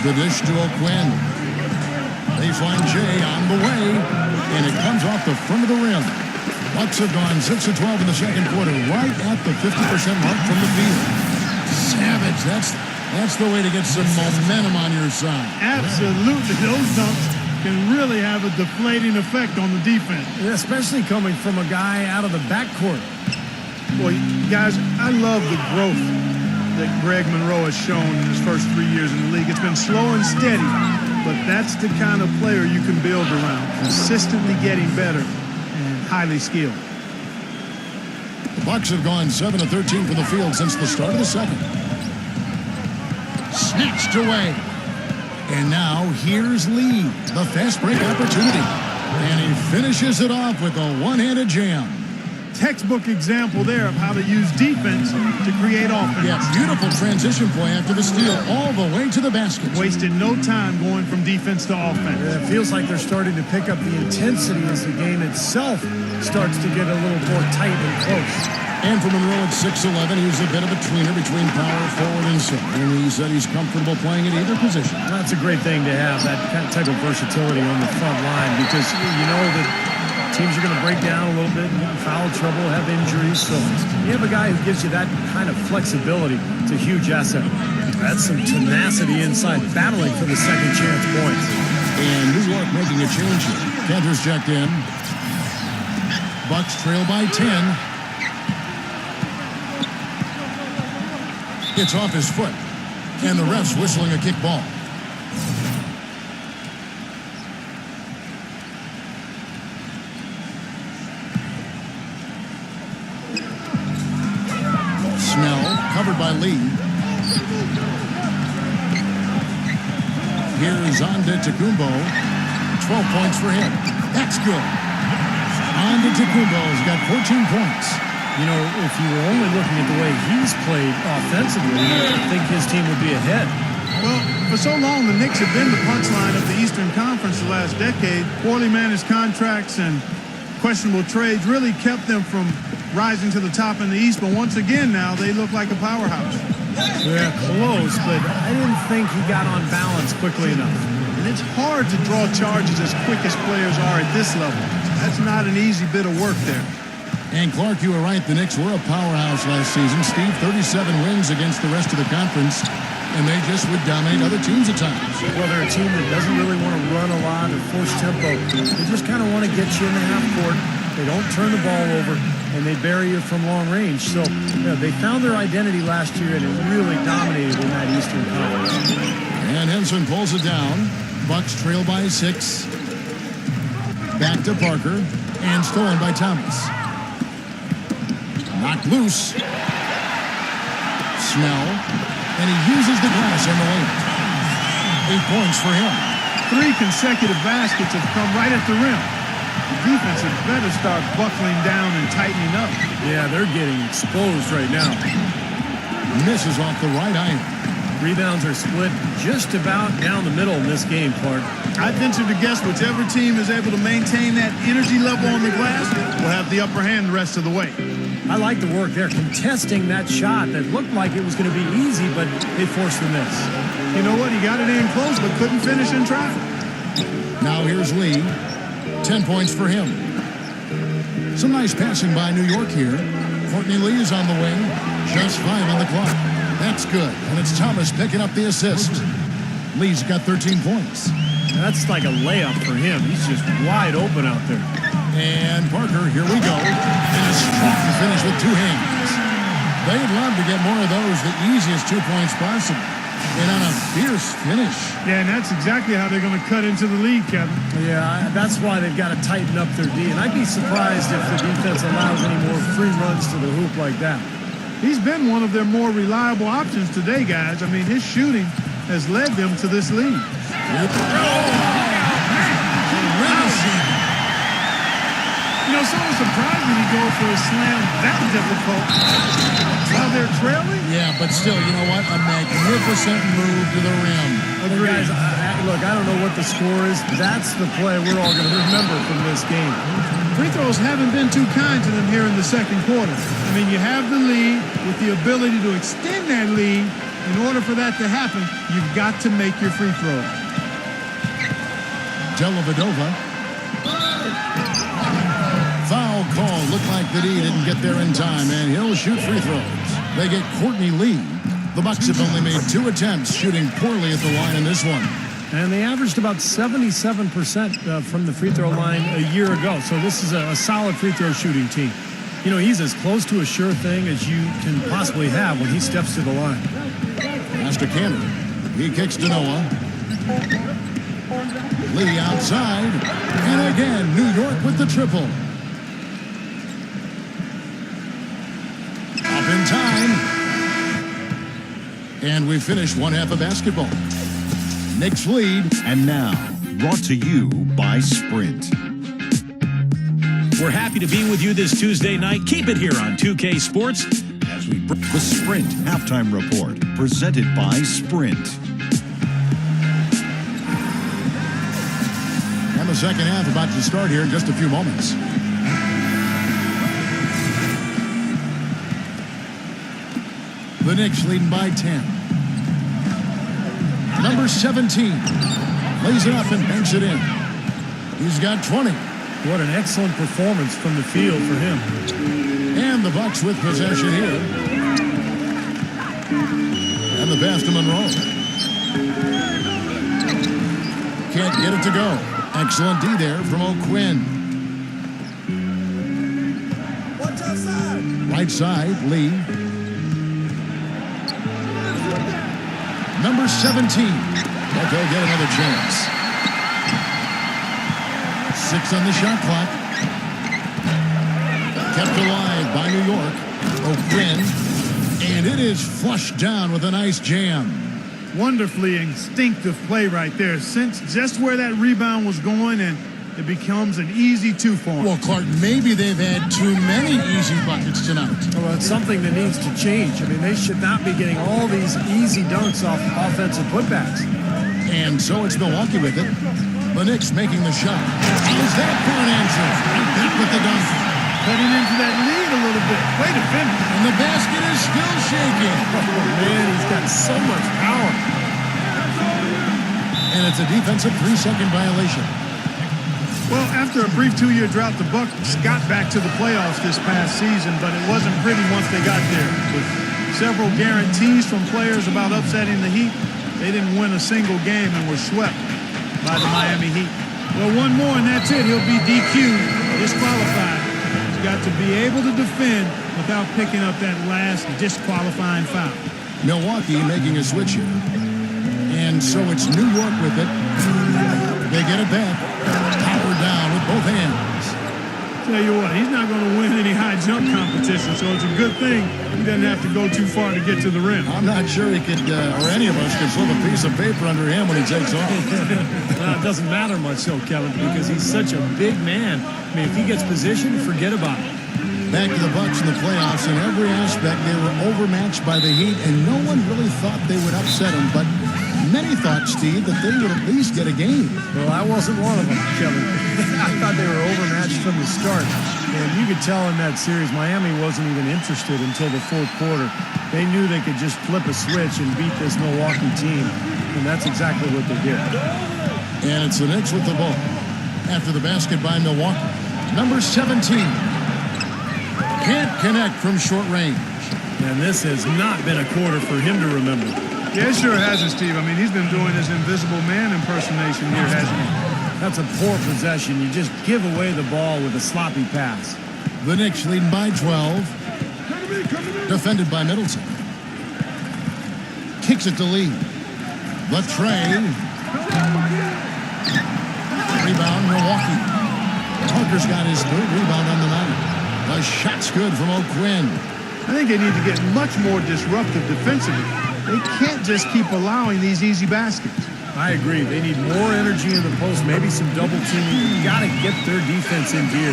The dish to O'Quinn. They find Jay on the way, and it comes off the front of the rim. Bucks have gone 6 of 12 in the second quarter, right at the 50% mark from the field. Savage, that's the way to get some momentum on your side. Absolutely. Those dunks can really have a deflating effect on the defense. Especially coming from a guy out of the backcourt. Boy, guys, I love the growth that Greg Monroe has shown in his first 3 years in the league. It's been slow and steady, but that's the kind of player you can build around. Consistently getting better and highly skilled. The Bucks have gone 7 of 13 from the field since the start of the second. Snatched away. And now here's Lee, the fast break opportunity. And he finishes it off with a one-handed jam. Textbook example there of how to use defense to create offense. Yeah, beautiful transition play after the steal all the way to the basket. Wasted no time going from defense to offense. Yeah, it feels like they're starting to pick up the intensity as the game itself starts to get a little more tight and close. And for Monroe at 6'11", he's a bit of a tweener between power forward and center. And he said he's comfortable playing at either position. Well, that's a great thing to have, that type of versatility on the front line, because you know that teams are going to break down a little bit, get in foul trouble, have injuries. So you have a guy who gives you that kind of flexibility. It's a huge asset. That's some tenacity inside, battling for the second chance points. And New York making a change here. Cantor's checked in. Bucks trail by 10. It's off his foot. And the ref's whistling a kick ball. Snell, covered by Lee. Here's Antetokounmpo. 12 points for him. That's good. Antetokounmpo's got 14 points. You know, if you were only looking at the way he's played offensively, I think his team would be ahead. Well, for so long, the Knicks have been the punchline of the Eastern Conference the last decade. Poorly managed contracts and questionable trades really kept them from rising to the top in the East. But once again now, they look like a powerhouse. Yeah, close, but I didn't think he got on balance quickly enough. And it's hard to draw charges as quick as players are at this level. That's not an easy bit of work there. And Clark, you were right. The Knicks were a powerhouse last season. Steve, 37 wins against the rest of the conference, and they just would dominate other teams at times. Well, they're a team that doesn't really want to run a lot or force tempo. They just kind of want to get you in the half court. They don't turn the ball over, and they bury you from long range. So, they found their identity last year, and it really dominated in that Eastern Conference. And Henson pulls it down. Bucks trail by 6. Back to Parker, and stolen by Thomas. Knocked loose. Snell, and he uses the glass on the lane. 8 points for him. 3 consecutive baskets have come right at the rim. The defense had better start buckling down and tightening up. Yeah, they're getting exposed right now. Misses off the right iron. Rebounds are split just about down the middle in this game, Clark. I'd venture to guess whichever team is able to maintain that energy level on the glass will have the upper hand the rest of the way. I like the work there, contesting that shot that looked like it was going to be easy, but they forced the miss. You know what? He got it in close, but couldn't finish in traffic. Now here's Lee. 10 points for him. Some nice passing by New York here. Courtney Lee is on the wing. Just 5 on the clock. That's good. And it's Thomas picking up the assist. Lee's got 13 points. That's like a layup for him. He's just wide open out there. And Parker, here we go. And a strong finish with 2 hands. They'd love to get more of those, the easiest 2 points possible. And on a fierce finish. Yeah, and that's exactly how they're going to cut into the lead, Kevin. Yeah, that's why they've got to tighten up their D. And I'd be surprised if the defense allows any more free runs to the hoop like that. He's been one of their more reliable options today, guys. I mean, his shooting has led them to this lead. You know, someone surprising he goes for a slam that difficult while they're trailing. Yeah, but still, you know what? A magnificent move to the rim. Agreed. Guys, look, I don't know what the score is. That's the play we're all going to remember from this game. Free throws haven't been too kind to them here in the second quarter. I mean, you have the lead with the ability to extend that lead in order for that to happen, you've got to make your free throws. Dellavedova. Foul call. Looked like that he didn't get there in time, and he'll shoot free throws. They get Courtney Lee. The Bucks have only made 2 attempts, shooting poorly at the line in this one. And they averaged about 77% from the free throw line a year ago. So this is a solid free throw shooting team. You know, he's as close to a sure thing as you can possibly have when he steps to the line. Master Cannon. He kicks to Noah. Lee outside. And again, New York with the triple. Up in time. And we finish one half of basketball. Knicks lead. And now, brought to you by Sprint. We're happy to be with you this Tuesday night. Keep it here on 2K Sports as we bring The Sprint Halftime Report, presented by Sprint. And the second half about to start here in just a few moments. The Knicks leading by 10. Number 17 lays it up and banks it in. He's got 20. What an excellent performance from the field for him. And the Bucks with possession here. And the pass to Monroe. Can't get it to go. Excellent D there from O'Quinn. Right side, Lee. Number 17. But they'll get another chance. 6 on the shot clock. Kept alive by New York. O'Quinn. And it is flushed down with a nice jam. Wonderfully instinctive play right there. Sense just where that rebound was going, and it becomes an easy 2 for him. Well, Clark, maybe they've had too many easy buckets tonight. Well, it's something that needs to change. I mean, they should not be getting all these easy dunks off offensive putbacks. And so it's Milwaukee with it. The Knicks making the shot. Is that for an answer? Right back with the dunk. Cutting into that lead a little bit. Way to finish. And the basket is still shaking. Oh, man, he's got so much power. And it's a defensive 3-second violation. Well, after a brief 2-year drought, the Bucks got back to the playoffs this past season, but it wasn't pretty once they got there. With several guarantees from players about upsetting the Heat, they didn't win a single game and were swept by the Miami Heat. Well, one more and that's it. He'll be DQ'd, disqualified. He's got to be able to defend without picking up that last disqualifying foul. Milwaukee making a switch here. And so it's New York with it. They get it back. Power down with both hands. Tell you what, he's not going to win any high jump competition, so it's a good thing he doesn't have to go too far to get to the rim. I'm not sure he could, or any of us could slip a piece of paper under him when he takes off. Well, it doesn't matter much, though, Kevin, because he's such a big man. I mean, if he gets positioned, forget about it. Back to the Bucks in the playoffs. In every aspect, they were overmatched by the Heat, and no one really thought they would upset them. But many thought, Steve, that they would at least get a game. Well, I wasn't one of them, Kevin. I thought they were overmatched from the start. And you could tell in that series, Miami wasn't even interested until the fourth quarter. They knew they could just flip a switch and beat this Milwaukee team. And that's exactly what they did. And it's the Knicks with the ball. After the basket by Milwaukee. Number 17. Can't connect from short range. And this has not been a quarter for him to remember. Yeah, it sure hasn't, Steve. I mean, he's been doing his invisible man impersonation here, hasn't he? That's a poor possession. You just give away the ball with a sloppy pass. The Knicks leading by 12. Defended by Middleton. Kicks it to Lee. The tray. Rebound, Milwaukee. Tucker's got his third rebound on the night. The shot's good from O'Quinn. I think they need to get much more disruptive defensively. They can't just keep allowing these easy baskets. I agree. They need more energy in the post, maybe some double teaming. You got to get their defense in gear.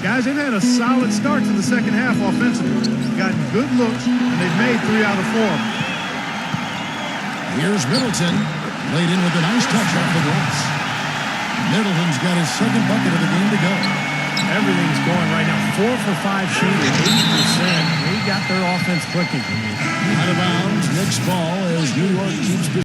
Guys, they've had a solid start to the second half offensively. Gotten good looks, and they've made 3 out of 4. Here's Middleton. Laid in with a nice touch off the glass. Middleton's got his second bucket of the game to go. Everything's going right now. 4 for 5 shooting, 80%. They got their offense clicking. Out of bounds. Knicks ball as New York keeps